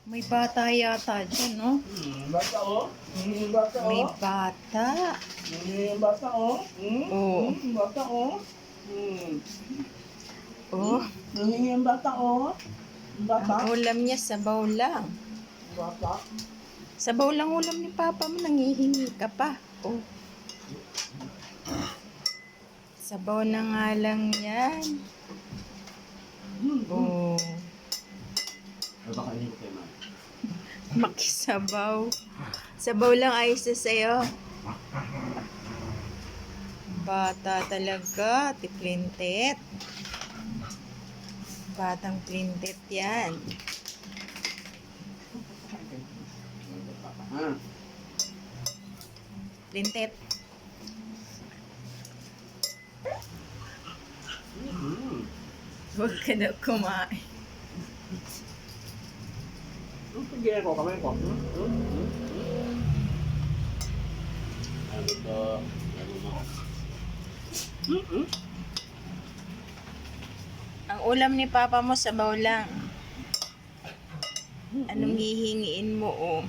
May bata yata dyan, no? Bata oh. Bata oh. May bata. Bata oh. Oo. Bata oh. Oh, Nangingi ang bata oh. Bata. ang ulam niya, sabaw lang. Bata. Sabaw lang ulam ni Papa mo, nangihingi ka pa. Oh. Sabaw na nga lang yan. Oh. Ay, baka hindi ko kayo man. Makisabaw. Sabaw lang ayos na sa'yo. Bata talaga, tiplintet. Batang plintet yan. Ha? Plintet. Huwag ka na kumain. Sige ko, kamay ko. Ano ito? Ano mo? Ang ulam ni Papa mo, sabaw lang. Anong hihingiin mo, oh?